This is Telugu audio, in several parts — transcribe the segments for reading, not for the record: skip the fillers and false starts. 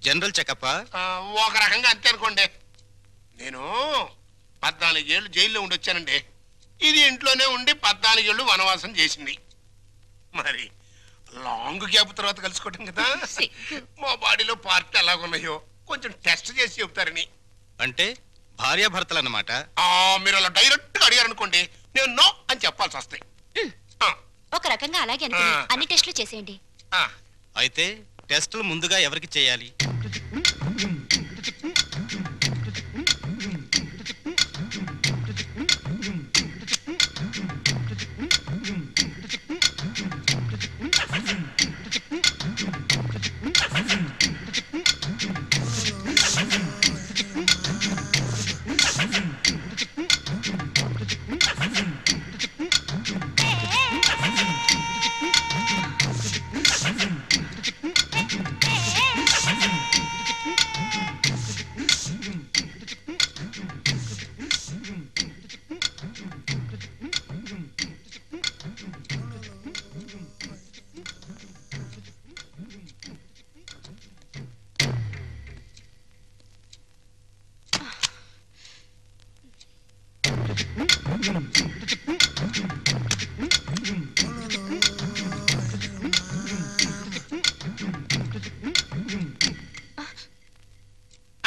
జనరల్ చెకప్ ఒక రకంగా అంతే అనుకోండి. నేను 14 ఏళ్ళు జైల్లో ఉండొచ్చానండి. ఇది ఇంట్లోనే ఉండి 14 ఏళ్ళు వనవాసం చేసింది. మరి లాంగ్ గ్యాప్ తర్వాత కలుసుకోవటం కదా. మా బాడీలో పార్ట్ ఎలాగున్నాయో కొంచెం టెస్ట్ చేసి చెబుతారని. అంటే భార్యాభర్తలు అన్నమాట. మీరు అలా డైరెక్ట్ గా అడిగారనుకోండి, నేను నో అని చెప్పాల్సి వస్తాయి. ఒక రకంగా అలాగే అనుకుని అన్ని టెస్టులు చేసేయండి. అయితే టెస్టులు ముందుగా ఎవరికి చేయాలి?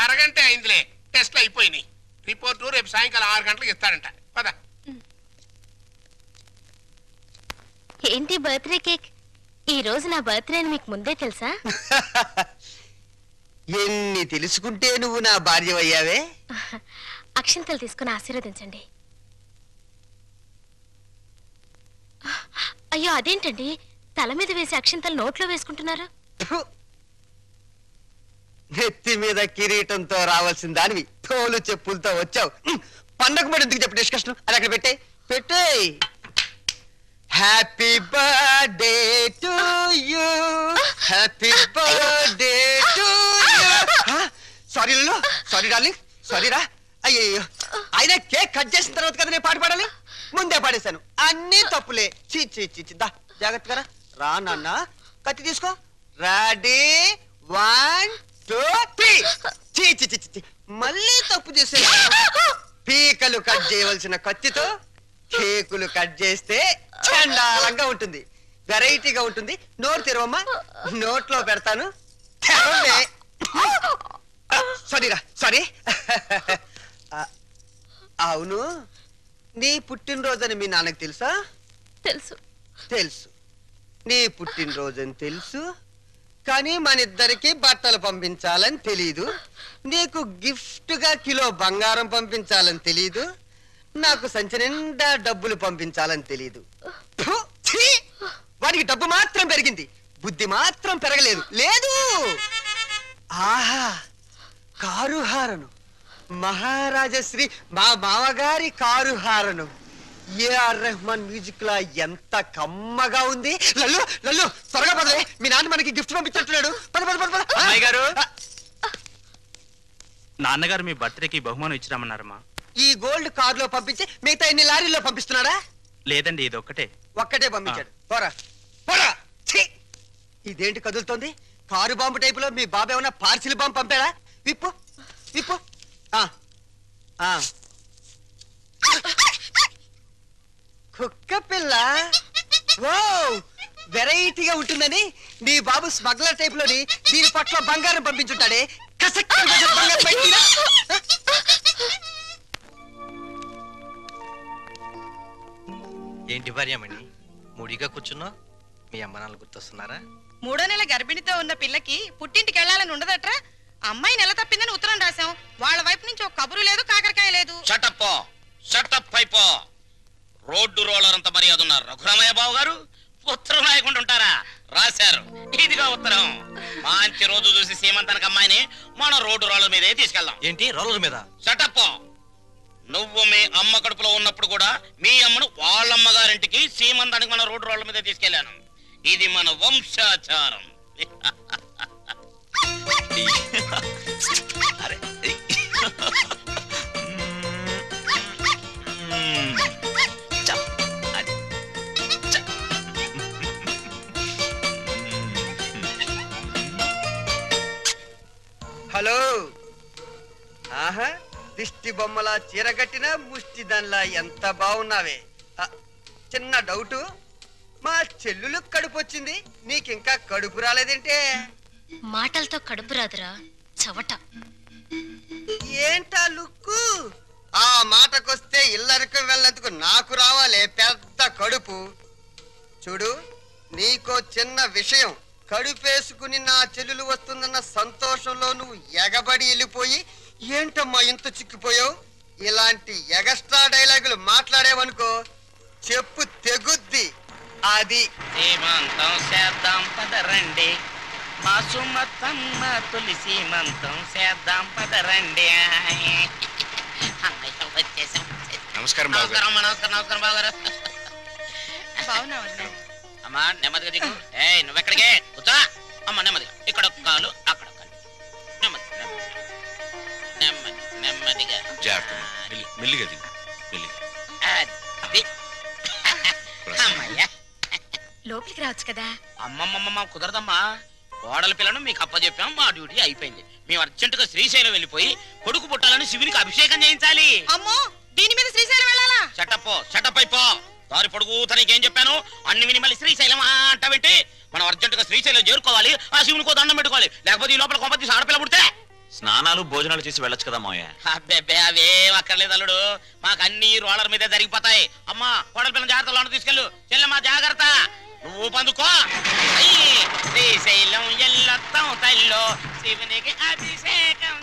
అరగంట అయిందిలే, టెస్ట్లు అయిపోయినాయి. రిపోర్టు రేపు సాయంకాలం 6 గంటలకు ఇస్తాడంట. పద. ఏంటి బర్త్డే కేక్? ఈ రోజు నా బర్త్డే అని మీకు ముందే తెలుసా? ఎన్ని తెలుసుకుంటే నువ్వు నా భార్యవయ్యావే. అక్షంతలు తీసుకుని ఆశీర్వదించండి. అయ్యో అదేంటండి, తల మీద వేసి అక్షంతలు నోట్లో వేసుకుంటున్నారు? నెత్తి మీద కిరీటంతో రావాల్సిన దానివి తోలు చెప్పులతో వచ్చావు. పండగ మరి ఎందుకు చెప్పు డిస్కషన్? అది అక్కడ పెట్టే. Happy birthday to you, happy birthday to you. Sorry లలో, సారీ డార్లింగ్, సారీ రా. అయ్యో, అయినా కేక్ కట్ చేసిన తర్వాత కదా నేను పాట పాడాలి, ముందే పాడేశాను. అన్ని తప్పులే. దా జాగ్రత్తగా రా నాన్న. కత్తి తీసుకో. రెడీ 1 2 3. మళ్ళీ తప్పు చేసే. పీకలు కట్ చేయవలసిన కత్తితో కేకులు కట్ చేస్తే చండాలంగా ఉంటుంది, వెరైటీగా ఉంటుంది. నోరు తెరవమ్మా, నోట్లో పెడతాను. సారీరా, సారీ. అవును, నీ పుట్టినరోజని మీ నాన్నకు తెలుసా? తెలుసు. తెలుసు, నీ పుట్టినరోజని తెలుసు. కానీ మన ఇద్దరికి బట్టలు పంపించాలని తెలీదు. నీకు గిఫ్ట్ గా కిలో బంగారం పంపించాలని తెలీదు. నాకు సంచి నిండా డబ్బులు పంపించాలని తెలీదు. వాడికి డబ్బు మాత్రం పెరిగింది, బుద్ధి మాత్రం పెరగలేదు. లేదు. ఆహా, కారు హారను, మహారాజశ్రీ మా మామగారి car horn. AR Rahman music లా ఎంత కమ్మగా ఉంది. లల్లు లల్లు త్వరగా పదలే, మీ నాన్న మనకి గిఫ్ట్ పంపించట్లేడు. గారు, నాన్నగారు మీ బర్త్డేకి బహుమానం ఇచ్చిరామన్నారమ్మా. ఈ గోల్డ్ కార్ లో పంపించి మిగతా ఎన్ని లారీల్లో పంపిస్తున్నాడా? లేదండి, ఇది ఒక్కటే పంపించాడు. పోరా పోరా. ఇదేంటి కదులుతోంది? కారు బాంబు టైపులో మీ బాబు ఏమన్నా పార్సిల్ బాంబు పంపాడా? విప్పు విప్పు. కుక్క పిల్ల. ఓ, వెరైటీగా ఉంటుందని నీ బాబు స్మగ్లర్ టైప్ లోని దీని పట్ల బంగారం పంపించుంటాడే. ఏంటి భార్యమణి మూడిగా కూర్చున్నా? మీ అమ్మ నాన్న గుర్తొస్తున్నారా? 3వ నెల గర్భిణితో ఉన్న పిల్లకి పుట్టింటికి వెళ్ళాలని ఉండదట్రా. అమ్మాయి నెల తప్పిందని ఉత్తరం రాశాం. వాళ్ళ వైపు నుంచి ఒక కబురు లేదు, కాకరకాయ లేదు. షటప్ అయిపో. రోడ్డు రోలర్ అంత మర్యాద ఉన్నారు రఘురామయ్య బాబు గారు. ఉత్తరం రాయకుండా ఉంటారా? రాశారు. ఇదిగా ఉత్తరం. మంచి రోజు చూసి సీమంతానికి అమ్మాయిని మన రోడ్డు రోలర్ మీదే తీసుకెళ్దాం. ఏంటి రోలర్ మీద? షటప్. నువ్వు మీ అమ్మ కడుపులో ఉన్నప్పుడు కూడా మీ అమ్మను వాళ్ళమ్మగారింటికి సీమంతానికి మన రోడ్డు రోలర్ మీదే తీసుకెళ్లాను. ఇది మన వంశాచారం. హలో. ఆహా, దిష్టి బొమ్మలా చీరగట్టిన ముష్టి దానిలా ఎంత బాగున్నావే. చిన్న డౌటు, మా చెల్లులు కడుపు వచ్చింది, నీకింకా కడుపు రాలేదేంటే? మాటలతో కడుపు రాదురా చవట. ఏంటా లుక్కు? ఆ మాటకొస్తే ఇల్లరికి వెళ్ళేందుకు నాకు రావాలే పెద్ద కడుపు. చూడు, నీకో చిన్న విషయం. కడుపేసుకుని నా చెల్లెలు వస్తుందన్న సంతోషంలో నువ్వు ఎగబడి వెళ్ళిపోయి ఏంటమ్మా ఇంత చిక్కిపోయావు? ఇలాంటి ఎగస్ట్రా డైలాగులు మాట్లాడేవనుకో చెప్పు తెగుద్ది. అది సీమంతం చేద్దాం పదరండి, మా సుమతమ్మ తొలి సీమంతం చేద్దాం పదరండి. అమ్మయ్య, వచ్చేసాం. నమస్కారం నమస్కారం అమ్మా, నమస్కారం నమస్కారం బావగారు. బాగున్నావు అమ్మా నెమ్మదిగా దిగు. నువ్వెక్కడికే కూర్చో. అమ్మ నెమ్మదిగా, ఇక్కడ ఒక కాలు అక్కడ ఒక కాలు. నెమ్మది నెమ్మది నెమ్మదిగా మెల్లిగా దిగు, మెల్లిగా. అది. అమ్మయ్యా. లోపలికి రావచ్చు కదా. అమ్మమ్మమ్మ కుదరదమ్మా. కోడల పిల్లను మీకు అప్పచెప్పాం, మా డ్యూటీ అయిపోయింది. మేము అర్జెంటుగా శ్రీశైలం వెళ్ళిపోయి కొడుకు పుట్టాలని శివునికి అభిషేకం చేయించాలి. అమ్మో, దీని మీద శ్రీశైలం వెళ్ళాలా? షటప్ అయిపో. దారి పొడుగు తనకేం చెప్పాను అన్ని విని మళ్ళీ శ్రీశైలం అంటావేంటి? మనం అర్జెంటుగా శ్రీశైలం చేరుకోవాలి, ఆ శివునికో దండం పెట్టుకోవాలి. లేకపోతే ఈ లోపల కొంపతి ఆడపిల్ల పుడితే స్నానాలు భోజనాలు చేసి వెళ్ళొచ్చు కదా మావయ్య. అబ్బే అవేం అక్కర్లేదు అల్లుడు, మాకు అన్ని రోలర్ మీదే జరిగిపోతాయి. అమ్మా కోడల పిల్లని జాగ్రత్త లోన తీసుకెళ్ళు. చెల్లెమ్మా జాగ్రత్త, నువ్వు పందుకో. శ్రీశైలం ఎల్లొత్తం తల్లో శివునికి అభిషేకం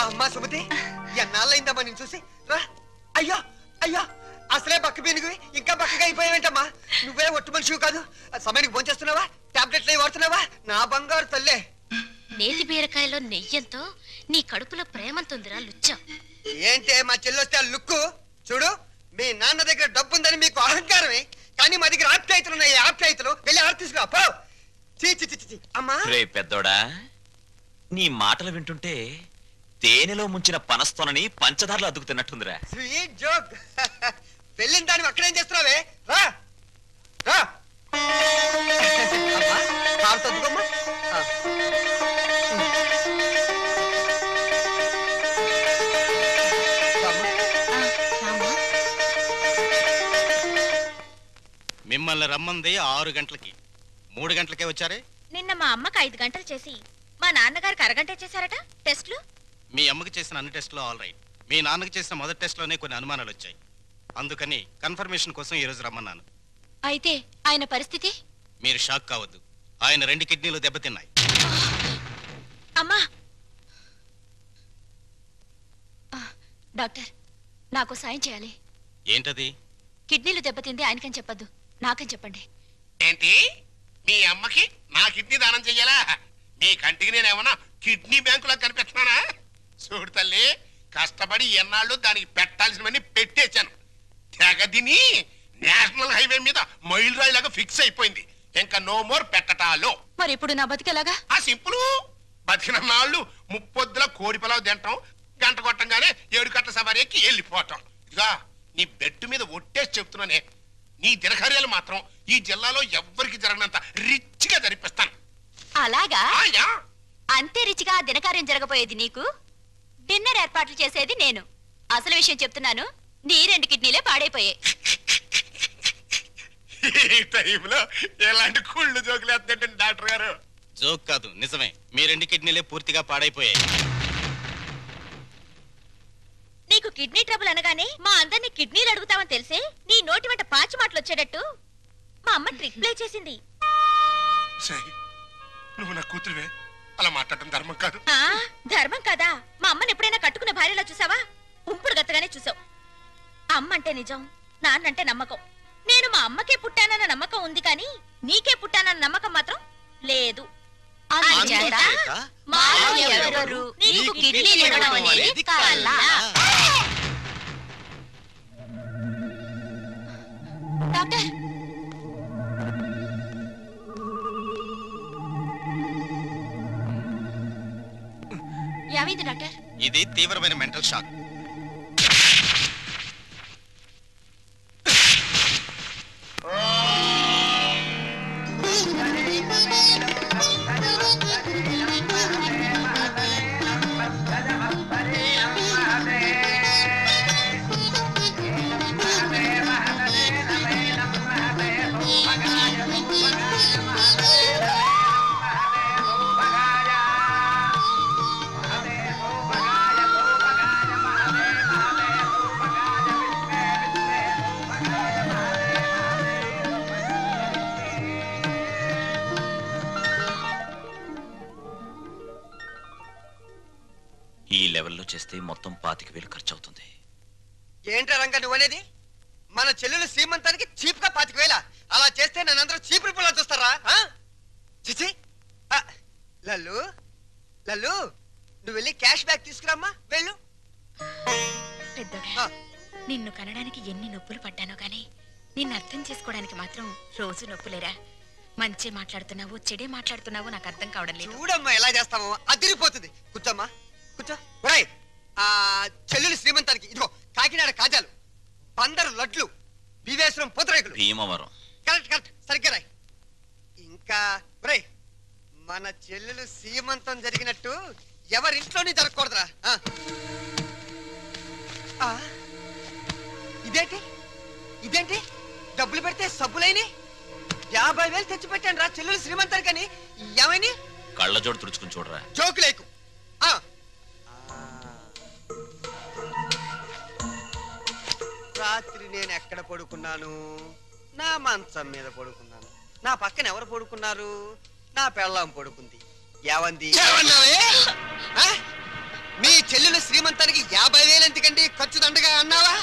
అమ్మా సుమతి, ఎన్నాళ్ళైందమ్మా నేను చూసి. రా. అయ్యో అయ్యో, అసలే బక్క పీనుగువి ఇంకా బక్కగా అయిపోయావేంటమ్మా? నువ్వే ఒట్టు మనిషివి కాదు. సమయానికి భోంచేస్తున్నావా? టాబ్లెట్లు అవి వాడుతున్నావా? నా బంగారు తల్లే. నేతి బీరకాయలో నెయ్యంతో నీ కడుపులో ప్రేమంతుందిరా లుచ్చం. ఏంటే మా చెల్లొస్తే ఆ లుక్కు? చూడు, మీ నాన్న దగ్గర డబ్బుందని మీకు అహంకారమే, కానీ మా దగ్గర ఆప్యాయతలు ఉన్నాయి. ఆప్యాయతలు వెళ్ళి ఆడ తీసుకురా పో. చీ అమ్మా. రే పెద్దోడా, నీ మాటలు వింటుంటే తేనెలో ముంచిన పనస్తోనని పంచదారలు అద్దుకుతున్నట్టుందిరా. Sweet joke. వెళ్ళిన దాన్ని అక్కడేం చేస్తున్నావే? రా రా. అమ్మా, కారు తద్దుకోమ్మా. మిమ్మల్ని రమ్మంది 6 గంటలకి, 3 గంటలకే వచ్చారే. నిన్న మా అమ్మకి 5 గంటలు చేసి మా నాన్నగారికి అరగంటే చేశారట టెస్టులు. మీ అమ్మకి చేసిన అన్ని టెస్టులు ఆల్ రైట్. మీ నాన్నకి చేసిన మొదటి టెస్ట్లోనే కొన్ని అనుమానాలు వచ్చాయి. అందుకని కన్ఫర్మేషన్ కోసం ఈరోజు రమ్మన్నాను. అయితే ఆయన పరిస్థితి? మీరు షాక్ కావద్దు, ఆయన 2 కిడ్నీలు దెబ్బతిన్నాయి. అమ్మా డాక్టర్, నాకు సాయం చేయాలి. ఏంటది? కిడ్నీలు దెబ్బతింది ఆయనకని చెప్పద్దు, నాకని చెప్పండి. ఏంటి, మీ అమ్మకి నా కిడ్నీ దానం చెయ్యాలా? మీ కంటికి నేనేమన్నా కిడ్నీ బ్యాంకులో కనిపిస్తున్నానా? చూడు తల్లి, కష్టపడి ఎన్నాళ్ళు దానికి పెట్టాల్సినవన్నీ పెట్టేశాను. తెగదిని నేషనల్ హైవే మీద మైల్ రాయిలాగా ఫిక్స్ అయిపోయింది. ఇంకా నో మోర్ పెట్టటాలో. మరి ఇప్పుడు నా బతికేలాగా? ఆ సింపుల్. బతికిన నాళ్ళు ముప్పొద్దుల కోడి పిలవ తింటాం, గంట కొట్టంగానే 7 గంటల సవారీకి వెళ్ళిపోవటం. ఇదిగా నీ బెడ్ మీద ఒట్టేసి చెప్తున్నానే, నీ దినకార్యాలు మాత్రం ఈ జిల్లాలో ఎవ్వరికి జరగనంత రిచ్గా జరిపిస్తాను. అలాగా? ఆయా. అంతే రిచిగా దినకార్యం జరగబోయేది నీకు, డిన్నర్ ఏర్పాట్లు చేసేది నేను. అసలు విషయం చెప్తున్నాను, నీ 2 కిడ్నీలే పాడైపోయాయి. ఈ టైంలో ఎలాంటి కుళ్ళు జోకులు వేస్తుంటే డాక్టర్ గారు. జోక్ కాదు, నిజమే. మీ 2 కిడ్నీలే పూర్తిగా పాడైపోయాయి. నీకు కిడ్నీ ట్రబుల్ అనగానే మా అందరినీ కిడ్నీలు అడుగుతావని తెలిసే నీ నోటి వెంట పాచి మాటలు వచ్చేటట్టు మా అమ్మ ట్రిక్ ప్లే చేసింది. సై, నువ్వు నా కూతురువే, అలా మాట్లాడటం ధర్మం కాదు. ధర్మం కాదా? మా అమ్మని ఎప్పుడైనా కట్టుకున్న భార్యలో చూసావా? ఉంపుడు గత్తగానే చూసావు. అమ్మ అంటే నిజం, నాన్నంటే నమ్మకం. నేను మా అమ్మకే పుట్టానన్న నమ్మకం ఉంది, కానీ నీకే పుట్టానన్న నమ్మకం మాత్రం లేదు. నీకు కిడ్నీలు ఇవ్వడం అనేది కల. డాక్టర్, ఏమైంది డాక్టర్? ఇది తీవ్రమైన మెంటల్ షాక్. ఈ లెవెల్లో చేస్తే మొత్తం 25,000 ఖర్చు అవుతుంది. ఏంట్రా రంగా నువ్వనేది? మన చెల్లెలు శ్రీమంతానికి చీప్ గా 25,000? అలా చేస్తే నన్నందరూ చీప్ రిపోలా చూస్తారా? చిచి. లల్లు లల్లు, నువ్వు వెళ్ళి క్యాష్ బ్యాక్ తీసుకురామ్మా, వెళ్ళు. పెద్దోడా, నిన్ను కనడానికి ఎన్ని నొప్పులు పడ్డానో గాని నిన్ను అర్థం చేసుకోవడానికి మాత్రం రోజు నొప్పులేరా. మంచి మాట్లాడుతున్నావు, చెడే మాట్లాడుతున్నావు నాకు అర్థం కావడం లేదు. చూడమ్మా ఎలా చేస్తామో, అదిరిపోతుంది. కూర్చోమ్మా, కూర్చో. ఒరేయ్, చెల్లెలు శ్రీమంతానికి ఇదిగో కాకినాడ కాజాలు, బందరు లడ్లు, బీవేశ్వరం పూతరేకులు. భీమవరం. కరెక్ట్ కరెక్ట్, సరిగ్గా రాయ్. ఇంకా ఒరేయ్, మన చెల్లెలు శ్రీమంతం జరిగినట్టు ఎవరింట్లోనే జరగకూడదురా. ఇదేంటి ఇదేంటి డబ్బులు పెడితే సబ్బులైని 50,000 తెచ్చి పెట్టాను రా చెల్లెలు శ్రీమంతానికని. ఏమైనా కళ్ళజోడు తుడుచుకుని చూడరా. జోకు లేకు. రాత్రి నేను ఎక్కడ పడుకున్నాను? నా మంచం మీద పడుకున్నాను. నా పక్కన ఎవరు పడుకున్నారు? నా పెళ్ళాం పడుకుంది. ఏవంది? మీ చెల్లెలు శ్రీమంతానికి 50,000 ఎందుకండి ఖర్చు దండగా అన్నావా?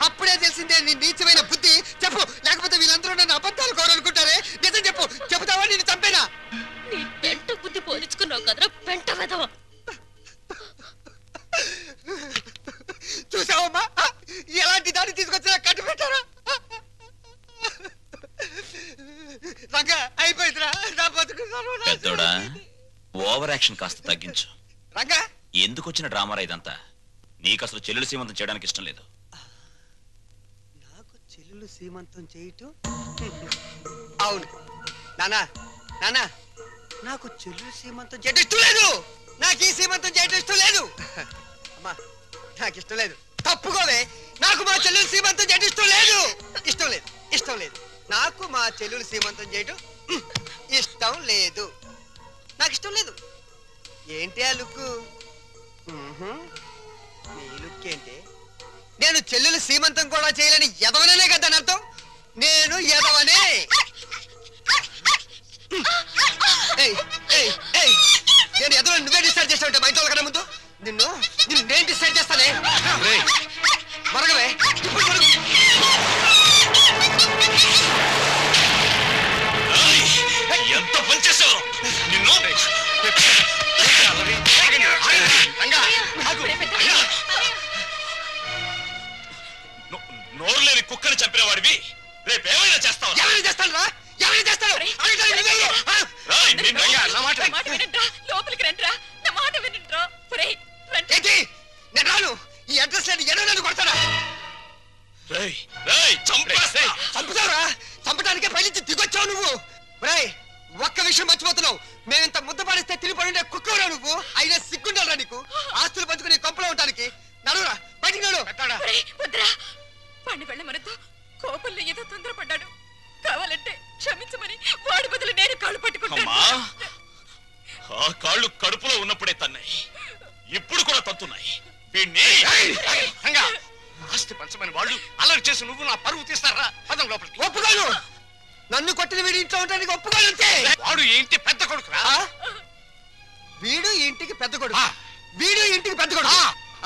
అప్పుడే తెలిసిందే నీ నీచమైన బుద్ధి. చెప్పు, లేకపోతే వీళ్ళందరూ నన్ను అబద్ధాలు కోరనుకుంటారే. నిజం చెప్పు, చెబుతావా నేను చంపేనా? నీ పెంట బుద్ధి పోల్చుకున్నావు కదరా పెంట వెధవ. చూసావమ్మా, ఎలాంటి దాన్ని తీసుకొచ్చినా కట్టు పెట్టారా? రంగా అయిపోయిందిరా నా బతుకు. పెద్దోడా, ఓవర్ యాక్షన్ కాస్త తగ్గించు. రంగా, ఎందుకు వచ్చిన డ్రామారా ఇదంతా? నీకు అసలు చెల్లెలు సీమంతం చేయడానికి ఇష్టం లేదు. నాకు చెల్లెలు సీమంతం చేయటం? అవును నానా, నానా, నాకు చెల్లెలు సీమంతం చేయటం ఇష్టం లేదు. నాకు ఈ సీమంతం చేయటం ఇష్టం లేదు. అమ్మా, నాకు ఇష్టం లేదు. తప్పుకోవే. నాకు మా చెల్లెలు సీమంతం చేయటం ఇష్టం లేదు. ఇష్టం లేదు, ఇష్టం లేదు. నాకు మా చెల్లెలు సీమంతం చేయటం ఇష్టం లేదు. నాకు ఇష్టం లేదు. ఏంటి ఆ లుక్కు? నీ లుక్ ఏంటి? నేను చెల్లెలు సీమంతం కూడా చేయలేని ఎదవననే కదా అర్థం. నేను ఎదవనే. నేను ఎదవని నువ్వే డిసైడ్ చేస్తావుంటే మా ఇంట్లో కన్నా ముందు నిన్ను నేను డిసైడ్ చేస్తానే. మరగవే, ఇప్పుడు మరుగు. ఎంత పనిచేసావు నిన్ను. నోరు లేని కుక్కని చంపిన వాడివి రేపేమైనా చేస్తావు? ఎవరైనా చేస్తాను రా, ఎవరైనా చేస్తాను. లోపలికి రండిరా, నా మాట వినండిరా. నేను రాను. ఈ అడ్రస్ లేని ఎన్నో నన్ను కొడతారా? చంపుతావురా? చంపడానికే పైనుంచి దిగొచ్చావు నువ్వు. ఒక్క విషయం మర్చిపోతున్నావు. మేమింత ముద్ద పడిస్తే తిరిగిపడి కుక్కవరా నువ్వు. అయినా సిగ్గుండాలరా నీకు? ఆస్తులు పంచుకుని కొంపలో ఉండడానికి. నడురా, బయటికి నడు. వాడిని వెళ్ళమనతో కోపంలో ఏదో తొందరపడ్డాడు. కావాలంటే క్షమించమని వాడి బదులు నేను కాళ్ళు పట్టుకుంటాను. ఆ కాళ్ళు కడుపులో ఉన్నప్పుడే తన్నాయి, ఇప్పుడు కూడా తత్తున్నాయి. ఆస్తి పంచమని వాళ్ళు అల్లరి చేసి నువ్వు నా పరువు తీస్తారా? పదం లోపలికి. ఒప్పుకోను. నన్ను కొట్టిన వీడి ఇంట్లో ఉండడానికి ఒప్పుకోను. అంతే. వాడు ఏంటి పెద్ద కొడుకురా? వీడు ఇంటికి పెద్ద కొడుకు. వీడు ఇంటికి పెద్ద కొడుకు.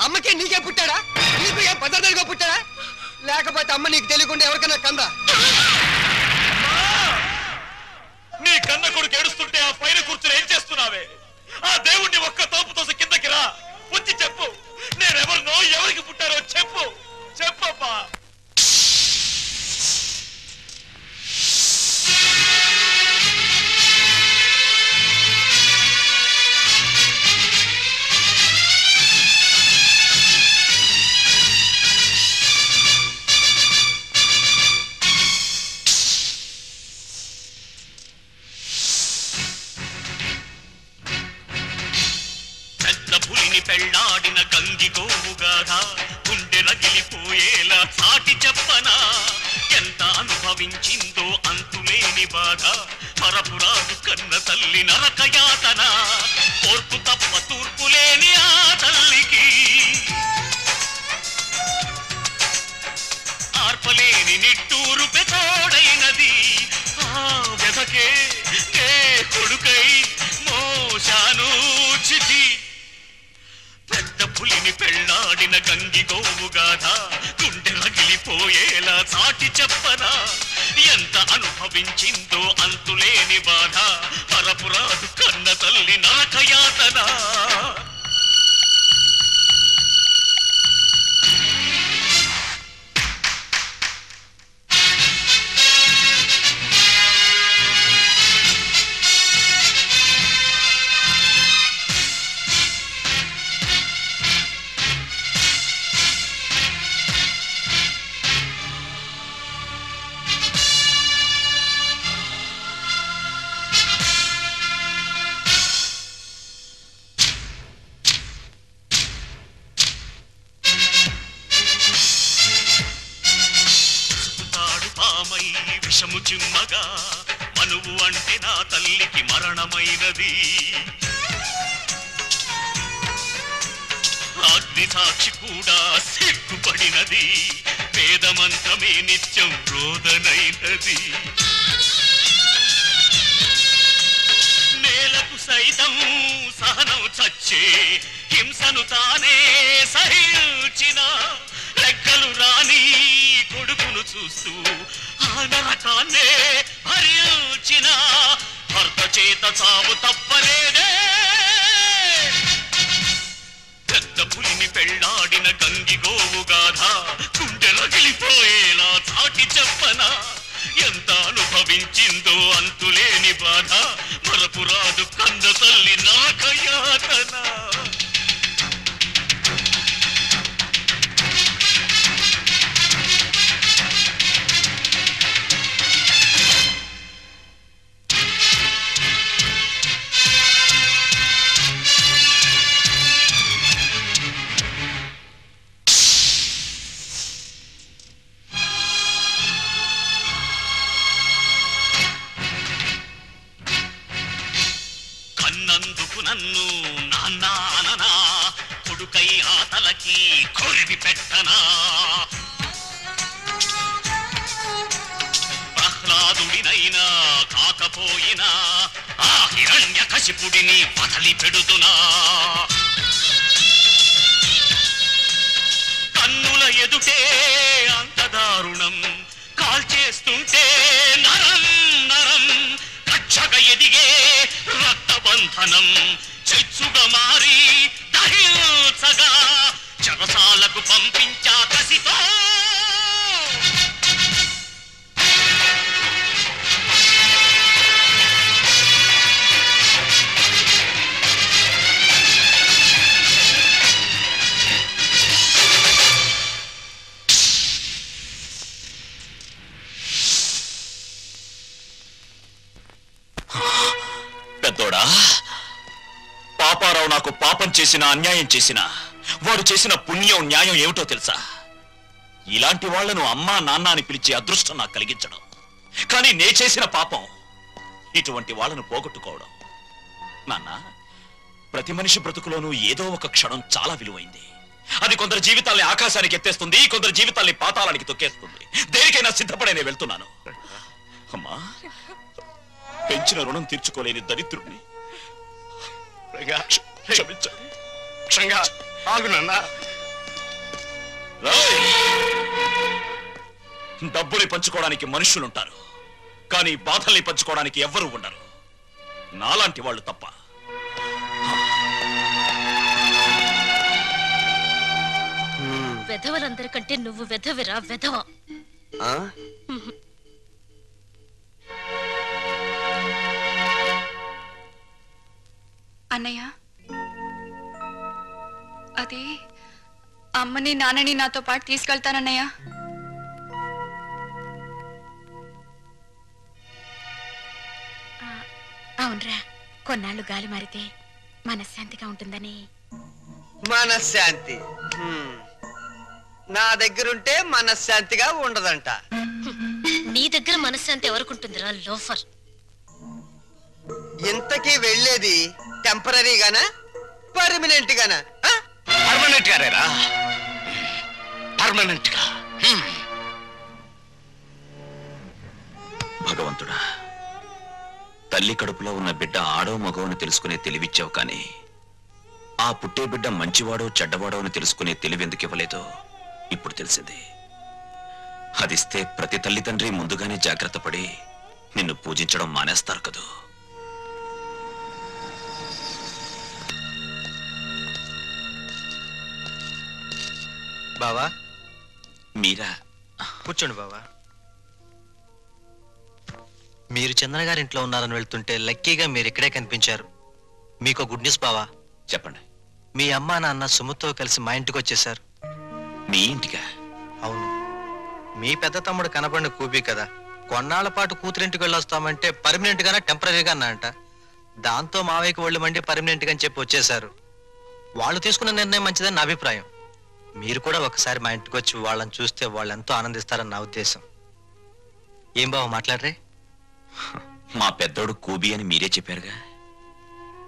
అమ్మకే నీకే పుట్టాడా? నీకు ఏ పదార్థాలుగా పుట్టాడా? లేకపోతే అమ్మ నీకు తెలియకుండా ఎవరికైనా కందా? నీ కన్న కొడుకు ఏడుస్తుంటే ఆ పైన కూర్చుని ఏం చేస్తున్నావే? ఆ దేవుణ్ణి ఒక్క తోపు తోసి కిందకి రా, వచ్చి చెప్పు. నేనెవరినో, ఎవరికి పుట్టారో చెప్పు. చెప్పమ్మా. పెళ్ళాడిన గంగి గోవుగాథ గుండె రగిలిపోయేలా సాటి చెప్పనా? ఎంత అనుభవించిందో అంతులేని బాధ, మరపురాదు కన్న తల్లి నరకయాతన. ఓర్పు తప్ప తూర్పు లేని ఆ తల్లికి ఆర్పలేని నిట్టూరు పెతోడైనది. ఆ వెదకే నే కొడుకై మోశాను చిటి. పెద్ద గంగిగోవు గాథ గుండె రగిలిపోయేలా చాటి చెప్పనా ఎంత అనుభవించిందో అంతులేని బాధ పరపురాదు కన్న తల్లి నరకయాతన విషము చిమ్మగా మనువు అంటే నా తల్లికి మరణమైనది అగ్ని సాక్షి కూడా సిగ్గుపడినది వేదమంత్రమే నిత్యం రోదనైనది నేలకు సైతం సహనం చచ్చే హింసను తానే సహించిన రెక్కలు రాని కొడుకును చూస్తూ ఆ నరకాన్నే భరించిన భర్త చేత చావు తప్పలేదే పెద్ద పులిని పెళ్లాడిన గంగిగోవు గాథ గుండె రగిలిపోయేలా చాటి చెప్పనా ఎంత అనుభవించిందో అంతులేని బాధ మరపురాదు కన్న తల్లి నరకయాతన నన్ను నాన్న కొడుకై ఆతలకి కొరివి పెట్టనా ప్రహ్లాదుడినైనా కాకపోయినా ఆ హిరణ్య కశిపుడిని వదలి పెడుతున్నా కన్నుల ఎదుటే అంత దారుణం కాల్చేస్తుంటే నరం నరం కక్షగా ఎదిగే రక్తబంధనం చెచ్చుగా మారి దహించగా చెరసాలకు పంపించా కసితో పెద్దోడా పాపారావు నాకు పాపం చేసిన అన్యాయం చేసిన వాడు చేసిన పుణ్యం న్యాయం ఏమిటో తెలుసా ఇలాంటి వాళ్లను అమ్మా నాన్న అని పిలిచే అదృష్టం నాకు కలిగించడం కానీ నే చేసిన పాపం ఇటువంటి వాళ్ళను పోగొట్టుకోవడం నాన్న ప్రతి మనిషి బ్రతుకులోనూ ఏదో ఒక క్షణం చాలా విలువైంది అది కొందరు జీవితాల్ని ఆకాశానికి ఎత్తేస్తుంది కొందరు జీవితాల్ని పాతాళానికి తొక్కేస్తుంది దేనికైనా సిద్ధపడే వెళ్తున్నాను అమ్మా పెంచిన రుణం తీర్చుకోలేని దరిద్రుణ్ణి డబ్బుని పంచుకోవడానికి మనుషులుంటారు కానీ బాధల్ని పంచుకోవడానికి ఎవ్వరూ ఉండరు నాలాంటి వాళ్ళు తప్ప వెధవలందరికంటే నువ్వు వెధవిరా వెధవ అన్నయ్య అది అమ్మని నాన్నని నాతో పాటు తీసుకెళ్తానన్నయ్య అవునరా కొన్నాళ్ళు గాలి మారితే మనశ్శాంతిగా ఉంటుందని మనశ్శాంతి నా దగ్గరుంటే మనశ్శాంతిగా ఉండదంట నీ దగ్గర మనశ్శాంతి ఎవరుకుంటుందిరా లోఫర్ ఇంతకీ వెళ్ళేది టెంపరీగానా పర్మనెంట్ గానా పర్మనెంట్ గారేరా పర్మనెంట్ గా భగవంతుడా తల్లి కడుపులో ఉన్న బిడ్డ ఆడో మగవని తెలుసుకునే తెలివిచ్చావు కానీ ఆ పుట్టే బిడ్డ మంచివాడో చెడ్డవాడో అని తెలుసుకునే తెలివి ఎందుకు ఇవ్వలేదో ఇప్పుడు తెలిసింది. అదిస్తే ప్రతి తల్లిదండ్రి ముందుగానే జాగ్రత్త పడి నిన్ను పూజించడం మానేస్తారు కదూ. బావా మీరా? కూర్చోండి బావా. మీరు చంద్ర గారింట్లో ఉన్నారని వెళ్తుంటే లక్కీగా మీరు ఇక్కడే కనిపించారు. మీకు గుడ్ న్యూస్ బావా. చెప్పండి. మీ అమ్మా నాన్న సుమతో కలిసి మా ఇంటికి వచ్చేసారు. మీ ఇంటికా? అవును. మీ పెద్ద తమ్ముడు కనపడిన కూపీ కదా, కొన్నాళ్ల పాటు కూతురింటికి వెళ్ళొస్తామంటే పర్మనెంట్ గానా టెంపరీగా అన్నారంట. దాంతో మావయ్యకి ఒళ్ళు మండి పర్మనెంట్ గా అని చెప్పి వచ్చేసారు. వాళ్ళు తీసుకున్న నిర్ణయం మంచిదని నా అభిప్రాయం. మీరు కూడా ఒకసారి మా ఇంటికి వచ్చి వాళ్ళని చూస్తే వాళ్ళు ఎంతో ఆనందిస్తారని నా ఉద్దేశం. ఏం బావ మాట్లాడరే? మా పెద్దోడు కూబీ అని మీరే చెప్పారుగా.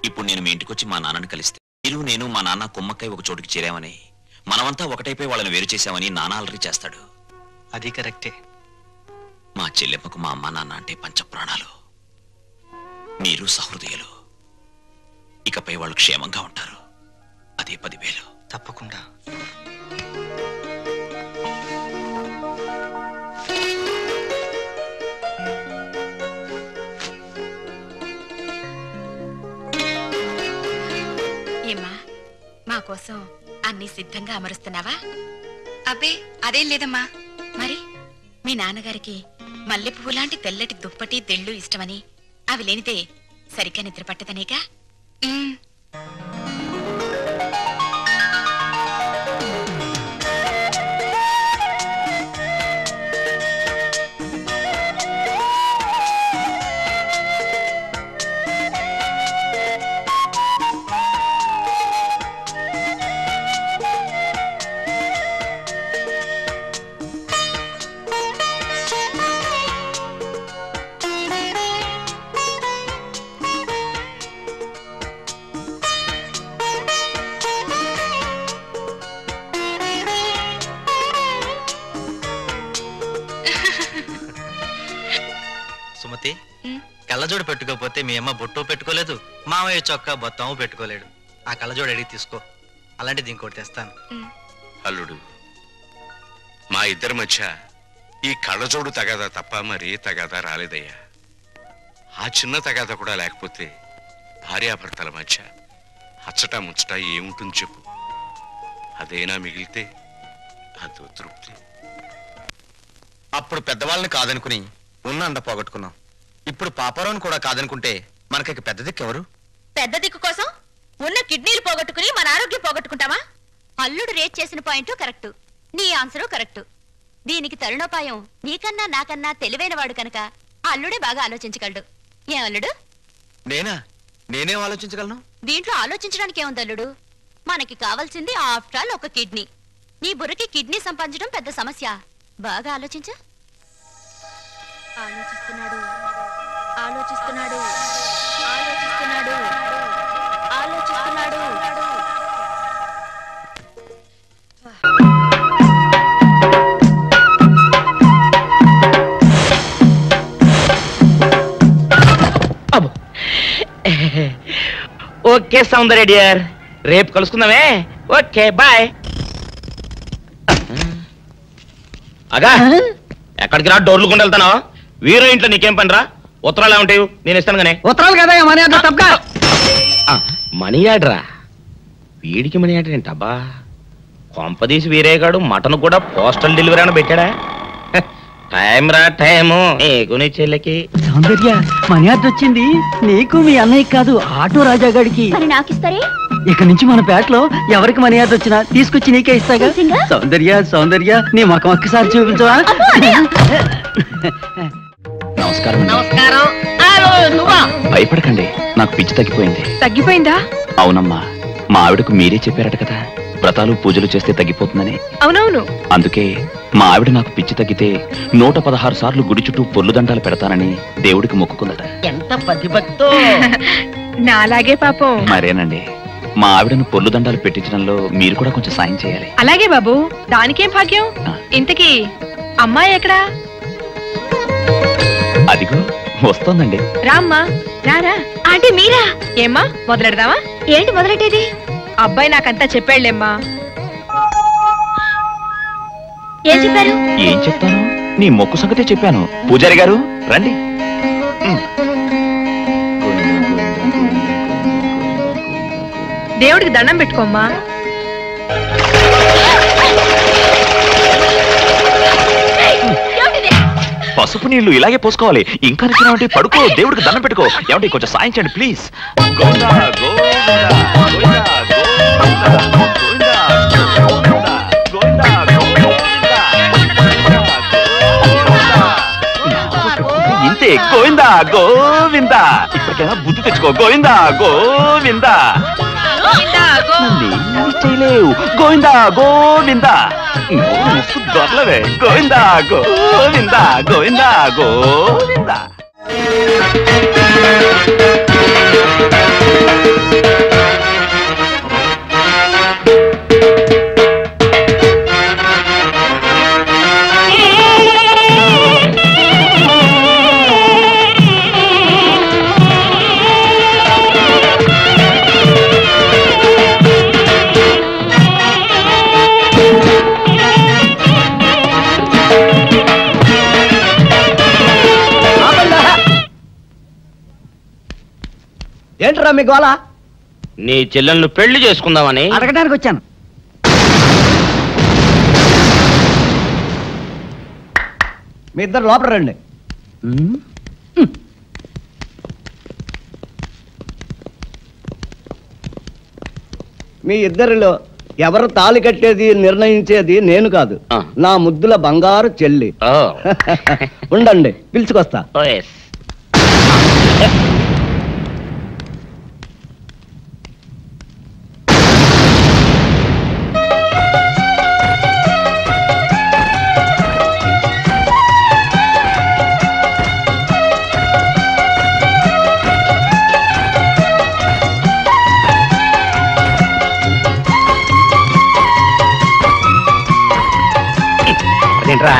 ఇప్పుడు నేను మీ ఇంటికి వచ్చి మా నాన్నని కలిస్తే మీరు నేను మా నాన్న కుమ్మక్కై ఒక చోటుకి చేరామని, మనమంతా ఒకటైపోయి వాళ్ళని వేరు చేశామని నాన్న అలరి చేస్తాడు. అది కరెక్టే. మా చెల్లెమ్మకు మా అమ్మ నాన్న అంటే పంచప్రాణాలు. మీరు సహృదయులు. ఇకపై వాళ్ళు క్షేమంగా ఉంటారు. అదే 10,000. తప్పకుండా. ఏమ్మా, మా కోసం అన్ని సిద్ధంగా అమరుస్తున్నావా? అబ్బే అదేం లేదమ్మా. మరి మీ నాన్నగారికి మల్లె పువ్వు లాంటి తెల్లటి దుప్పటి తెళ్ళు ఇష్టమని, అవి లేనిదే సరిగ్గా నిద్ర పట్టదనేగా. సుమతి, కళ్ళజోడు పెట్టుకోకపోతే మీ అమ్మ బొట్టు పెట్టుకోలేదు, మామయ్య చొక్కా బొత్తాము పెట్టుకోలేడు. ఆ కళ్ళజోడు అడిగి తీసుకో, అలాంటిది ఇంకోటి తెస్తాను. అల్లుడు, మా ఇద్దరి మధ్య ఈ కళ్ళజోడు తగాదా తప్ప మరీ తగాదా రాలేదయ్యా. ఆ చిన్న తగాదా కూడా లేకపోతే భార్యాభర్తల మధ్య అచ్చట ముచ్చట ఏముంటుంది చెప్పు? అదేనా మిగిలితే అదో తృప్తి. అప్పుడు పెద్దవాళ్ళని కాదనుకుని ఉన్న అండ పోగొట్టుకున్నాం. ఇప్పుడు పాపారావుని కూడా కాదనుకుంటే మనకి పెద్ద దిక్కు ఎవరు? పెద్ద దిక్కు కోసం ఉన్న కిడ్నీలు పోగొట్టుకుని మన ఆరోగ్యం పోగొట్టుకుంటామా? అల్లుడు రేట్ చేసిన పాయింట్ కరెక్ట్, నీ ఆన్సరు కరెక్ట్. దీనికి తరుణోపాయం నీకన్నా నాకన్నా తెలివైన వాడు కనుక అల్లుడే బాగా ఆలోచించగలడు. ఏం అల్లుడు? నేనేం ఆలోచించగలను? దీంట్లో ఆలోచించడానికి ఏముంది అల్లుడు? మనకి కావాల్సింది ఆఫ్టర్ ఆల్ ఒక కిడ్నీ. నీ బుర్రకి కిడ్నీ సంపాదించడం పెద్ద సమస్య. బాగా ఆలోచించు. ఆలోచిస్తున్నాడు ఆలోచిస్తున్నాడు ఆలోచిస్తున్నాడు ఆలోచిస్తున్నాడు. ఓకే సౌందర్య డియర్, రేపు కలుసుకుందామే. Okay bye. అగా ఎక్కడికి రా, డోర్లు కొండ వెళ్తానా? వీరో ఇంట్లో నీకేం పని రా? ఉత్తరాలు ఏమంటాయి? నేను ఇస్తాను గానే. ఉత్తరాలు కదా మనీ ఆర్డర్ తప్ప. మనీ ఆర్డరా? వీడికి మనీ ఆర్డర్ ఏంటబ్బా? కొంపదీసి వీరేగాడు మటన్ కూడా పోస్టల్ డెలివరీ అని పెట్టాడా? టైం రా టైము నీకు నీ చెల్లెకి. సౌందర్య, మనీ ఆర్డర్ వచ్చింది నీకు మీ అన్నయ్య కాదు, ఆటో రాజా గారికి. నాకిస్తారే? ఇక నుంచి మన పేటలో ఎవరికి మనీ ఆర్డర్ వచ్చినా తీసుకొచ్చి నీకే ఇస్తాగా. సౌందర్య సౌందర్య, నీ ముఖం ఒక్కసారి చూపించవా? నమస్కారం. నమస్కారం. భయపడకండి, నాకు పిచ్చి తగ్గిపోయింది. తగ్గిపోయిందా? అవునమ్మా, మా ఆవిడకు మీరే చెప్పారట కదా, వ్రతాలు పూజలు చేస్తే తగ్గిపోతుందని. అవునవును. అందుకే మా ఆవిడ నాకు పిచ్చి తగ్గితే 116 సార్లు గుడి చుట్టూ పొర్లు దండాలు పెడతానని దేవుడికి మొక్కుకుందట. ఎంత పతిభక్తో. నాలాగే పాపం. మరేనండి, మా ఆవిడను పొర్లు దండాలు పెట్టించడంలో మీరు కూడా కొంచెం సాయం చేయాలి. అలాగే బాబు, దానికేం భాగ్యం. ఇంతకీ అమ్మాయి ఎక్కడా? అదిగో వస్తోందండి. రామ్మా రారా. అంటే మీరా? ఏమ్మా మొదలెడదామా? ఏంటి మొదలెట్టేది? అబ్బాయి నాకంతా చెప్పాళ్ళేమ్మా. ఏం చెప్పారు? ఏం చెప్తాను, నీ మొక్కు సంగతే చెప్పాను. పూజారి గారు రండి. దేవుడికి దండం పెట్టుకోమ్మా. పసుపు నీళ్లు ఇలాగే పోసుకోవాలి. ఇంకా నచ్చినావంటే పడుకో, దేవుడికి దండం పెట్టుకో. ఏమంటే కొంచెం సాయం చేయండి ప్లీజ్. గోవిందా గోవిందా గోవిందా గోవిందా గోవిందా ఇంతే. గోవిందా గోవిందా. ఇప్పటికైనా బుద్ధి తెచ్చుకో. గోవిందా గోవిందా. చేయలేవు. గోవిందా గోవిందా. దొరలవే. గోవిందా గోవిందా గోవిందా గోవిందా. ఏంట్రా మీ గోళ? నీ చెల్లెలను పెళ్లి చేసుకుందామని అడగడానికి వచ్చాను. మీ ఇద్దరు లోపల రండి. మీ ఇద్దరిలో ఎవరు తాళి కట్టేది నిర్ణయించేది నేను కాదు, నా ముద్దుల బంగారు చెల్లి. ఉండండి, పిలుచుకొస్తా. ఏంట్రా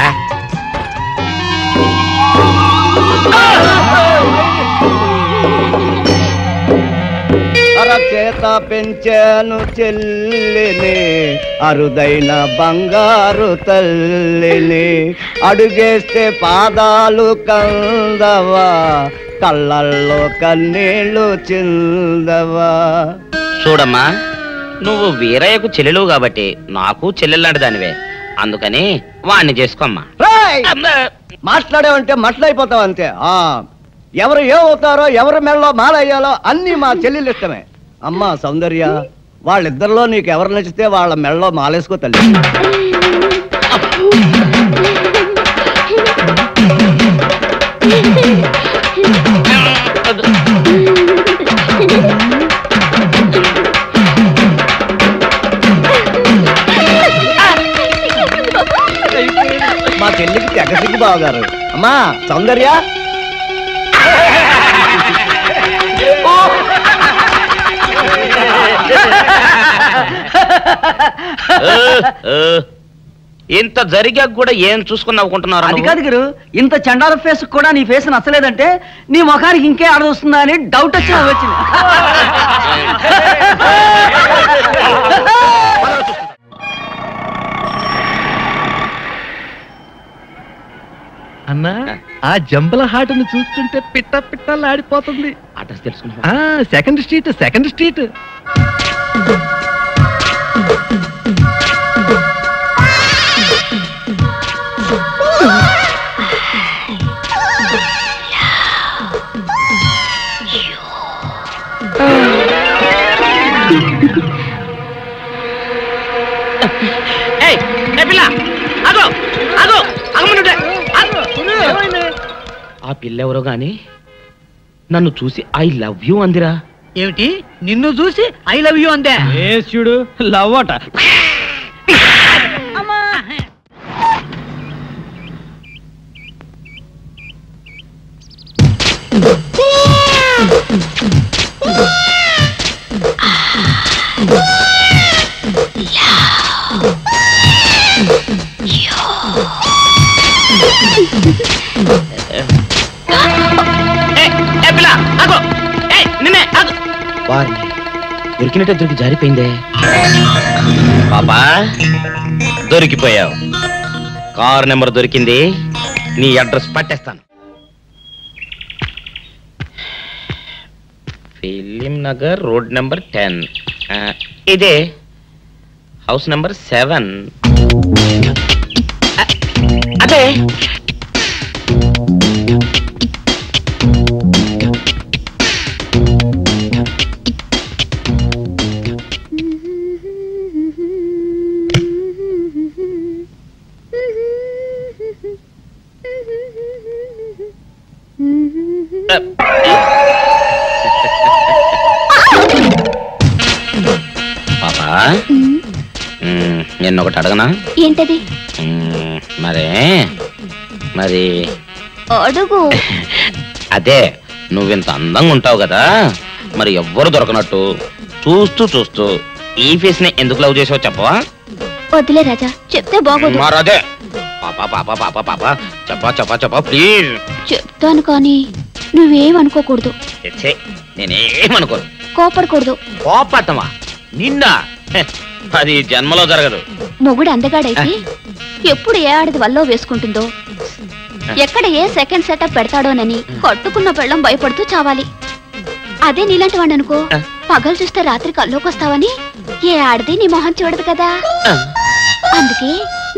అరచేత పెంచాను చెల్లిని, అరుదైన బంగారు తల్లిని. అడుగేస్తే పాదాలు కందవా, కళ్ళల్లో కన్నీళ్ళు చిందవా. చూడమ్మా, నువ్వు వీరయ్యకు చెల్లెలు కాబట్టి నాకు చెల్లెల్లాంటి దానివే. అందుకని వాణ్ణి చేసుకోమ్మా. మాట్లాడేవంటే మట్లయిపోతావు అంతే. ఎవరు ఏమవుతారో, ఎవరి మెళ్ళలో మాలయ్యాలో అన్ని మా చెల్లెలు ఇష్టమే. అమ్మా సౌందర్య, వాళ్ళిద్దరిలో నీకు ఎవరు నచ్చితే వాళ్ళ మెళ్ళలో మాలేసుకో తల్లి. మా చెల్లికి తెగ సిగ్గు బావగారు. అమ్మా సౌందర్య, ఇంత జరిగాక కూడా ఏం చూసుకుని నవ్వుకుంటున్నారు? అది కాదు గురు, ఇంత చండాల ఫేస్ కూడా నీ ఫేస్ నచ్చలేదంటే నీ ముఖానికి ఇంకే ఆడదొస్తుందా అని డౌట్ వచ్చి వచ్చింది. అన్నా, ఆ జంబల హాటను చూస్తుంటే పిట్ట పిట్టలాడిపోతుంది. అడ్రస్ తెలుసుకున్నా? Second street, second street. ఆ పిల్లెవరో గాని నన్ను చూసి ఐ లవ్ యూ అందిరా. ఏమిటి, నిన్ను చూసి ఐ లవ్ యూ అందే? చూడు, లవ్ అట. దొరికినట్టే దొరికి జారిపోయిందే. పాపా దొరికిపోయావు. కారు నెంబర్ దొరికింది, నీ అడ్రస్ పట్టేస్తాను. Film Nagar road number 10. ఇదే హౌస్ నెంబర్ 7. అదే పాపా నిన్నొకటి అడగనా? ఏంటది? మరి అడుగు. అదే నువ్వింత అందంగా ఉంటావు కదా, మరి ఎవ్వరు దొరకనట్టు చూస్తూ చూస్తూ ఈ ఫేస్ ని ఎందుకు లవ్ చేసావు చెప్పవా? వద్దులే రాజా, చెప్తే బాగోదు. మరదే పాపా పాపా పాపా పాపా చెప్పా చెప్పా చెప్పా ప్లీజ్. చెప్తాను కానీ నువ్వేమనుకోకూడదు. నేనేమనుకోను. కోపడకూడదు. కోపడతావా? నిన్న అది జన్మలో జరగదు. మొగుడు అందగాడైతే ఎప్పుడు ఏ ఆడది వల్లో వేసుకుంటుందో, ఎక్కడ ఏ సెకండ్ సెటప్ పెడతాడోనని కట్టుకున్న పెళ్ళం భయపడుతూ చావాలి. అదే నీలాంటి వాడు అనుకో, పగలు చూస్తే రాత్రి కల్లోకి వస్తావని ఏ ఆడది నీ మొహం చూడదు కదా. అందుకే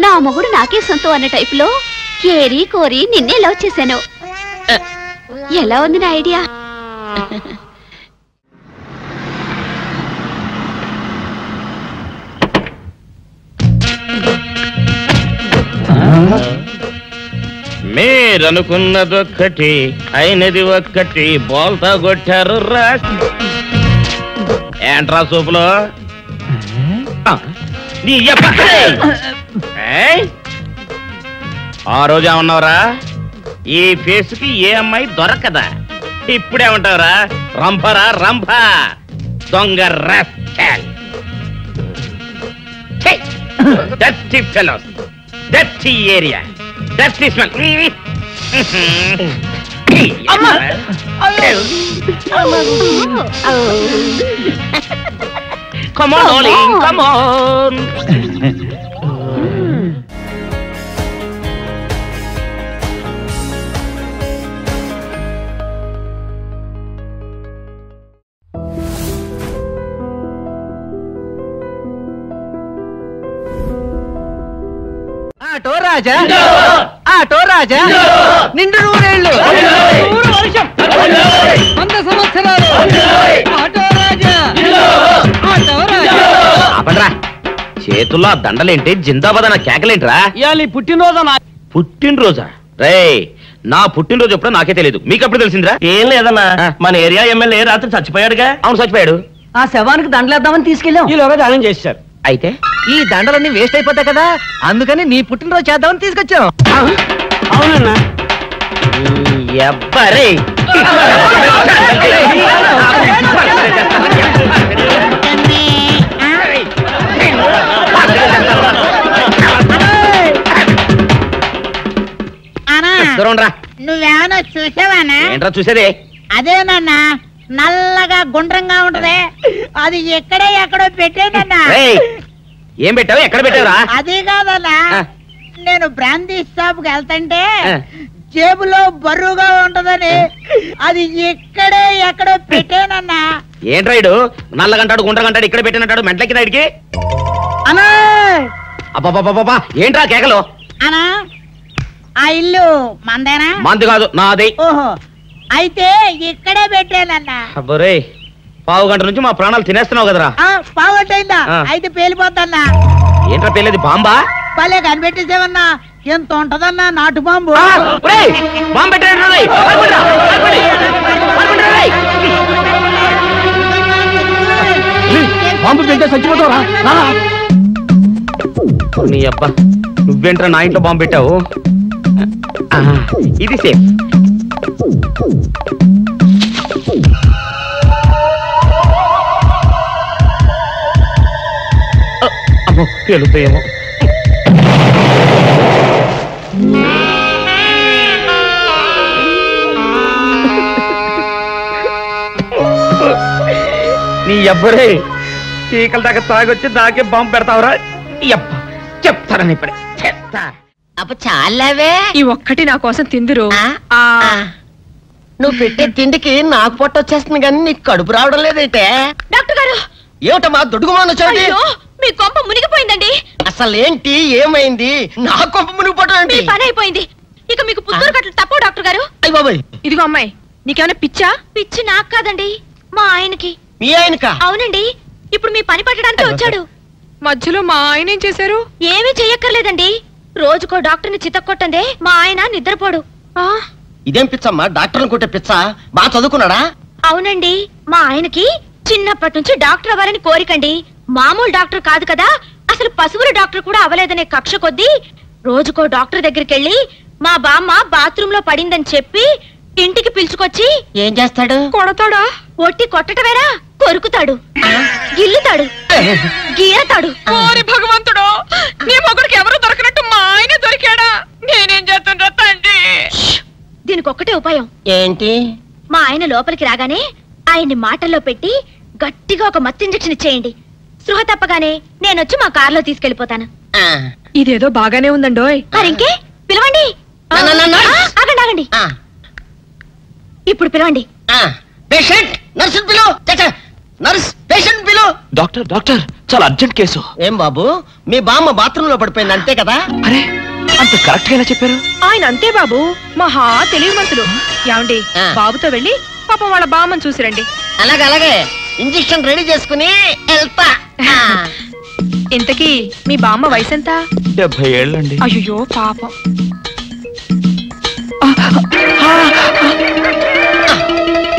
నా మొగుడు నాకే సొంతం అనే టైపులో ఏరి కోరి నిన్నే లవ్ చేశాను. ఎలా ఉంది నా ఐడియా? మీరనుకున్నదొక్కటి అయినది ఒక్కటి, బోల్తా కొట్టారు రా. ఏంట్రా సూపులో ఆ రోజు ఏమన్నావురా? ఈ ఫేస్ కి ఏ అమ్మాయి దొరకదా? ఇప్పుడేమంటావురా? రంభరా రంభ, దొంగ rascal. Dirty fellows, dirty area, dirty smell. Come on, darling, come on. Auto Raja, auto Raja, నిండు నూరేళ్ళు, 100 వర్షం, 100 సంవత్సరాలు. Auto Raja, auto Raja. ఆపండ్రా, చేతుల్లో ఆ దండలేంటి? జిందాబాద్ అన్న కేకలేంట్రా? ఇయాలి పుట్టినరోజా? పుట్టినరోజా? రే, నా పుట్టినరోజు ఎప్పుడో నాకే తెలియదు, మీకెప్పుడు తెలిసిందిరా? ఏం లేదన్నా, మన ఏరియా ఎమ్మెల్యే రాత్రి చచ్చిపోయాడుగా. అవును, చచ్చిపోయాడు. ఆ శవానికి దండలేద్దామని తీసుకెళ్ళాం. ఈలోగా దానం చేశారు. అయితే ఈ దండలన్నీ వేస్ట్ అయిపోతాయి కదా, అందుకని నీ పుట్టినరోజు చేద్దామని తీసుకొచ్చాం. అవునన్నా. ఎవ్వరే నువ్వేమన్నా చూసావానా? ఏంట్రా చూసేదే? అదేనన్నా, నల్లగా గుండ్రంగా ఉంటదే, అది ఎక్కడో పెట్టేనన్నా. ఏం పెట్టావు? ఎక్కడ పెట్టావురా? అది కాదన్నా, నేను బ్రాందీ షాప్ కి వెళ్తుంటే జేబులో బరువుగా ఉంటదని అది ఎక్కడో పెట్టానన్నా. ఏంట్రాయిడు నల్లగంటాడు గుండ్రగంటాడు ఇక్కడ పెట్టినట్టాడు మెంట్లకి నాయుడికి? అన్నా అబ్బాబాబాబా, ఏంట్రా కేకలు? అన్నా, ఆ ఇల్లు మందేనా? మంది కాదు, నాది. ఓహో, అయితే ఇక్కడే పెట్టానన్నా. అబ్బరే, పావు గంట నుంచి మా ప్రాణాలు తినేస్తున్నావు కదరా. పావుగంటైందా? అయితే పేలిపోతాన్నా. ఏంట్రా పేలేది? బాంబా? పలే కనిపెట్టేసేవన్నా, ఎంత ఉంటదన్నా నాటు బాంబు. బాంబు పెట్టాడు. బాంబు పెట్టే చచ్చిపోతావురా. నీ అబ్బా, నువ్వేంట్రా నా ఇంట్లో బాంబు పెట్టావు? ఇది సేఫ్. అమ్మో, పేలుతాయేమో. నీ ఎవ్వరే చీకల దాకా తాగొచ్చి నాకే బాంబు పెడతావురా చెప్తారని ఇప్పుడే చెప్తా. అప్ప చాలావే ఈ ఒక్కటి నా కోసం తిందురు. నువ్వు పెట్టే తిండికి నాకు పొట్ట వచ్చేస్తుంది కానీ నీకు కడుపు రావడం లేదైతే. డాక్టర్ గారు ఏమిటమ్మా దుడుగుమాను వచ్చాడు? మీ కొంప మునిగిపోయిందండి. అసలు ఏంటి ఏమైంది? నా కొంప మునిగిపోవడం ఏంటి? పని అయిపోయింది. ఇక మీకు పుత్తూరు కట్టలు తప్పవు డాక్టర్ గారు. అయ్య బాబాయ్, ఇదిగో అమ్మాయి, నీకేమైనా పిచ్చా? పిచ్చి నాకు కాదండి, మా ఆయనకి. మీ ఆయనకా? అవునండి, ఇప్పుడు మీ పని పట్టడానికి వచ్చాడు. మధ్యలో మా ఆయన ఏం చేశారు? ఏమీ చెయ్యక్కర్లేదండి. రోజుకో డాక్టర్ని చితక్కొట్టందే మా ఆయన నిద్రపోడు. ఇదేం పిచ్చమ్మా? డాక్టర్ని కొట్టే పిచ్చ? బాగా చదువుకున్నాడా? అవునండి, మా ఆయనకి చిన్నప్పటి నుంచి డాక్టర్ అవ్వాలని కోరికండి. మామూలు డాక్టర్ కాదు కదా, అసలు పశువుల డాక్టర్ కూడా అవ్వలేదనే కక్ష కొద్దీ రోజుకో డాక్టర్ దగ్గరికి వెళ్ళి మా బామ్మ బాత్రూమ్ లో పడిందని చెప్పి ఇంటికి పిలుచుకొచ్చి ఏం చేస్తాడు? కొడతాడా? ఒట్టి కొట్టటవేరా, కొరుకుతాడు, గిల్లుతాడు, గీరతాడు. ఓరి భగవంతుడు, నీ మొగుడికి ఎవరు దొరకనట్టు మా ఆయన దొరికాడా? నేనేం చేస్తుండ్రా తండ్రి? దీనికి ఒక్కటే ఉపాయం. ఏంటి? మా ఆయన లోపలికి రాగానే ఆయన్ని మాటల్లో పెట్టి గట్టిగా ఒక మత్తు ఇంజెక్షన్ ఇచ్చేయండి. స్పృహ తప్పగానే నేనొచ్చి మా కారులో తీసుకెళ్లిపోతాను. ఇదేదో బాగానే ఉందండోయ్. మరింకే పిలవండి. ఆగండి ఆగండి, ఇప్పుడు పిలవండి. పేషెంట్ నర్సు పిలు. నర్స్ పేషెంట్ పిలు. డాక్టర్ డాక్టర్, చాలా అర్జెంట్ కేసు. ఏం బాబు, మీ బామ్మ బాత్రూమ్ లో పడిపోయింది అంతే కదా? అరే, అంత కరెక్ట్ గా ఎలా చెప్పారు? ఆయన అంతే బాబు, మహా తెలివి మనసులు. ఏమండి, బాబుతో వెళ్ళి పాపం వాళ్ళ బామ్మని చూసిరండి. అలాగే అలాగే, ఇంజెక్షన్ రెడీ చేసుకుని వెళ్తా. ఇంతకీ మీ బామ్మ వయసు ఎంత? 70 ఏళ్ళండి. అయ్యో పాపం.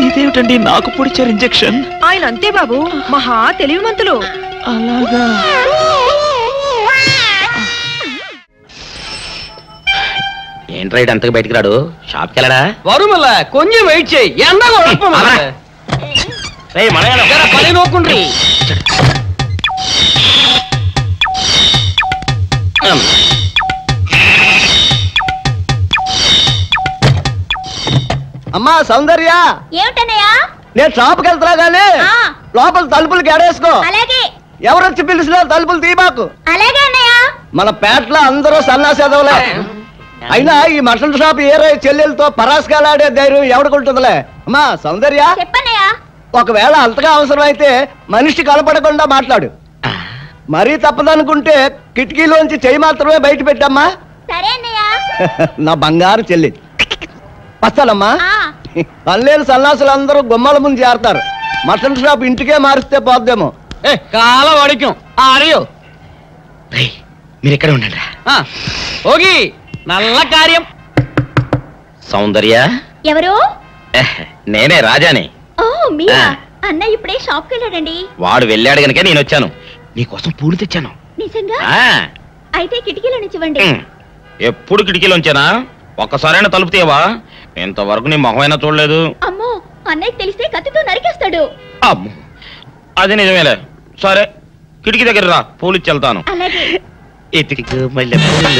ఇదేమిటండి నాకు పొడిచారు ఇంజెక్షన్? ఆయన అంతే బాబు, మహా తెలివి మంతులు. అలాగా? ఏంట్రా ఇటు అంతకు బయటికి రాడు? షాప్కి వెళ్ళడా? వరుమల కొంచెం వెయిట్ చేయి. పని నోకుండ్రి. అమ్మా సౌందర్య, ఏమిటన్నయ్యా? నేను షాప్కి వెళ్తున్నా గానీ లోపల తలుపులు గడేసుకో. అలాగే. ఎవరొచ్చి పిలిచినా తలుపులు తీయబాకు. అలాగే అన్నయ్య. మన పేటలో అందరూ సన్నాసేదవులే. అయినా ఈ మటన్ షాప్ ఏరే చెల్లెలతో పరాస్కాలాడే ధైర్యం ఎవడుకుంటుందిలే. అమ్మా సౌందర్య, చెప్పన్నయ్యా. ఒకవేళ అంతగా అవసరం అయితే మనిషి కనపడకుండా మాట్లాడు. మరీ తప్పదనుకుంటే కిటికీలోంచి చెయ్యి మాత్రమే బయట పెట్టమ్మా. సరే అన్నయ్య. నా బంగారు చెల్లి. వస్తానమ్మా. పనిలేని సన్నాసులు అందరూ గుమ్మల ముందు చేరతారు. మటన్ షాప్ ఇంటికే మారిస్తే పోద్దేమో. కాల వడికం ఆరియో. మీరు ఎక్కడ ఉండండి. ఓగి నల్ల కార్యం. సౌందర్య ఎవరు? నేనే రాజాని. ఓ మీరా? అన్నయ్య ఇప్పుడే షాప్కి వెళ్ళాడండి. వాడు వెళ్ళాడు గనుక నేను వచ్చాను. నీకోసం పూలు తెచ్చాను. నిజంగా? అయితే కిటికీలో నుంచి ఇవ్వండి. ఎప్పుడు కిటికీలోంచేనా? ఒక్కసారైనా తలుపు తీయవా? ఇంతవరకు నీ మొహమైనా చూడలేదు. అమ్మో, అన్నయ్యకి తెలిస్తే కత్తితో నరికేస్తాడు. అమ్మో, అది నిజమేలే. సరే, కిటికీ దగ్గర రా, పూలు ఇచ్చి వెళ్తాను. అలాగే. ఇటుకు మల్లె పూలు.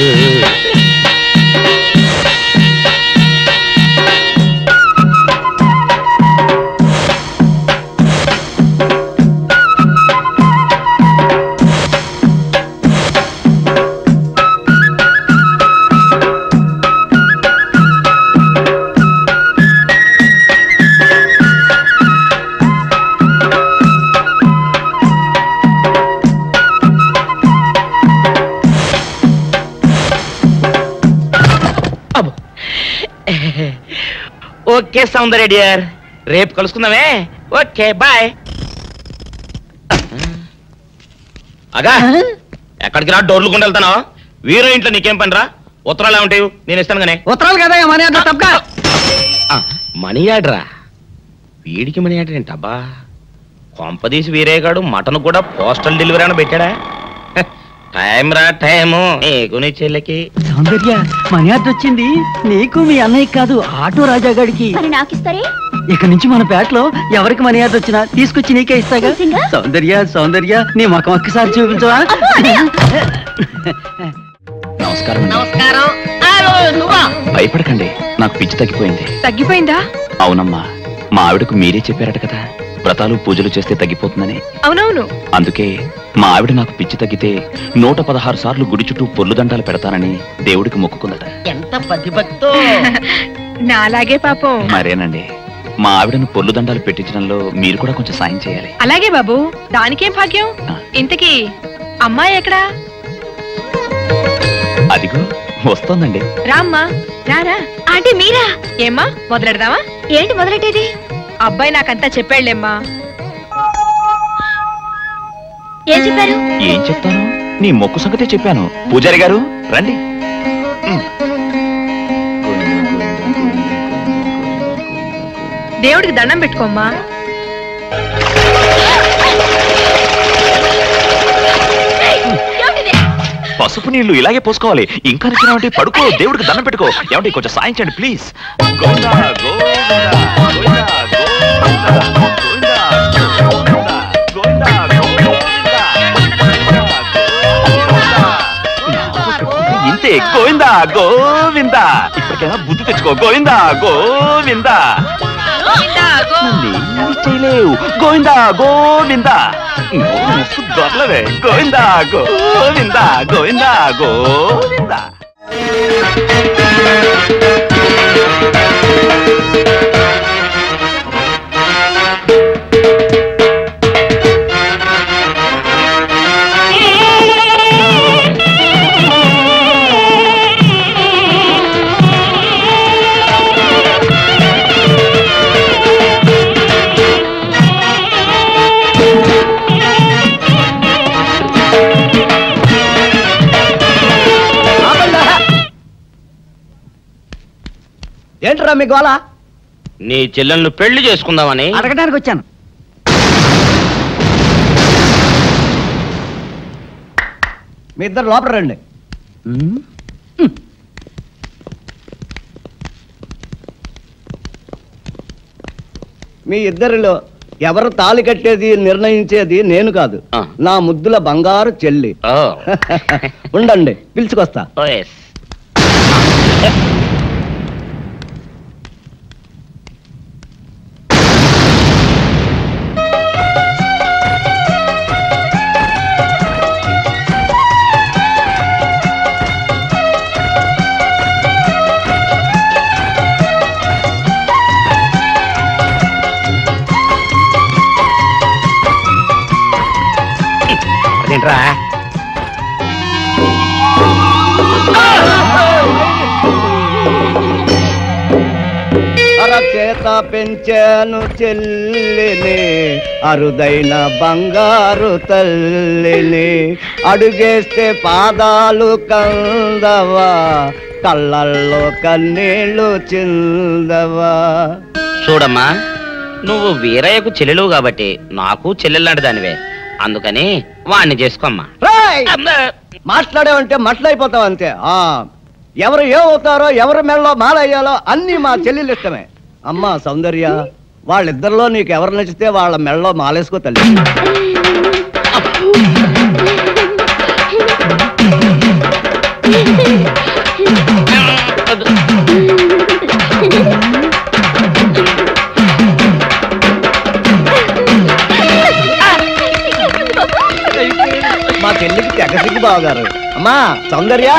ఓకే సౌందర్య డియర్, రేపు కలుసుకుందామే. Okay bye. అగా ఎక్కడికి రా? డోర్లు కొండ వెళ్తానా? వీరో ఇంట్లో నీకేం పని రా? ఉత్తరాలు ఏమంటాయి? నేను ఇస్తాను గానే. ఉత్తరాలు కదా మనీ ఆర్డర్ తప్ప. మనీ ఆర్డరా? వీడికి మనీ ఆర్డర్ ఏంటబ్బా? కొంపదీసి వీరేగాడు మటన్ కూడా పోస్టల్ డెలివరీ అని పెట్టాడా? టైం రా టైము నీకు నీ చెల్లికి. సౌందర్య, మనీ ఆర్డర్ వచ్చింది. నీకు మీ అన్నయ్య కాదు, ఆటో రాజా గాడికి. మరి నాకు ఇస్తారే? ఇక నుంచి మన పేటలో ఎవరికి మనీ ఆర్డర్ వచ్చినా తీసుకొచ్చి నీకే ఇస్తాగా. సౌందర్య సౌందర్య, నీ ముఖం ఒక్కసారి చూపించవా? నమస్కారం. నమస్కారం. భయపడకండి, నాకు పిచ్చి తగ్గిపోయింది. తగ్గిపోయిందా? అవునమ్మా, మా ఆవిడకు మీరే చెప్పారట కదా, వ్రతాలు పూజలు చేస్తే తగ్గిపోతుందని. అవునవును. అందుకే మా ఆవిడ నాకు పిచ్చి తగ్గితే 116 సార్లు గుడి చుట్టూ పొర్లు దండాలు పెడతానని దేవుడికి మొక్కుకుందట. ఎంత పతిభక్తో. నాలాగే పాపం. మరేనండి, మా ఆవిడను పొర్లు దండాలు పెట్టించడంలో మీరు కూడా కొంచెం సాయం చేయాలి. అలాగే బాబు, దానికేం భాగ్యం. ఇంతకీ అమ్మాయి ఎక్కడా? అదిగో వస్తోందండి. రామ్మా, రారా. ఆంటీ మీరా? ఏమ్మా మొదలెడదామా? ఏంటి మొదలెట్టేది? అబ్బాయి నాకంతా చెప్పాళ్లేమ్మా. ఏం చెప్పారు? ఏం చెప్తాను, నీ మొక్కు సంగతే చెప్పాను. పూజారి గారు రండి. దేవుడికి దండం పెట్టుకోమ్మా. పసుపు నీళ్లు ఇలాగే పోసుకోవాలి. ఇంకా నిచ్చినావంటే పడుకో, దేవుడికి దండం పెట్టుకో. ఏమంటే కొంచెం సాయం చేయండి ప్లీజ్. గోవిందా గోవిందా గోవిందా గోవిందా గోవిందా ఇంతే. గోవిందా గోవిందా. ఇప్పటికైనా బుద్ధి తెచ్చుకో. గోవిందా గోవిందా. చేయలేవు. గోవిందా గోవిందా. దొరలవే. గోవిందా గోవిందా గోవిందా గోవిందా. ఏంట్రా మీ గోళ? నీ చెల్లెలను పెళ్లి చేసుకుందామని అడగడానికి వచ్చాను. మీ ఇద్దరు లోపల రండి. మీ ఇద్దరిలో ఎవరు తాళి కట్టేది నిర్ణయించేది నేను కాదు, నా ముద్దుల బంగారు చెల్లి. ఉండండి, పిలుచుకొస్తా. ఏంట్రా? అరచేత పెంచాను చెల్లిని, అరుదైన బంగారు తల్లిని. అడుగేస్తే పాదాలు కందవా, కళ్ళల్లో కన్నీళ్లు చిందవా. చూడమ్మా, నువ్వు వీరయ్యకు చెల్లెలు కాబట్టి నాకు చెల్లెల్లాంటి దానివే. అందుకని వాణ్ణి చేసుకోమ్మా. మాట్లాడేవంటే మట్లయిపోతావు అంతే. ఎవరు ఏమవుతారో, ఎవరి మెళ్ళలో మాలయ్యాలో అన్ని మా చెల్లెలు ఇష్టమే. అమ్మా సౌందర్య, వాళ్ళిద్దరిలో నీకు ఎవరు నచ్చితే వాళ్ళ మెళ్ళలో మాలేసుకో తల్లి. మా చెల్లికి తెగ సిగ్గు బావగారు. అమ్మా సౌందర్య,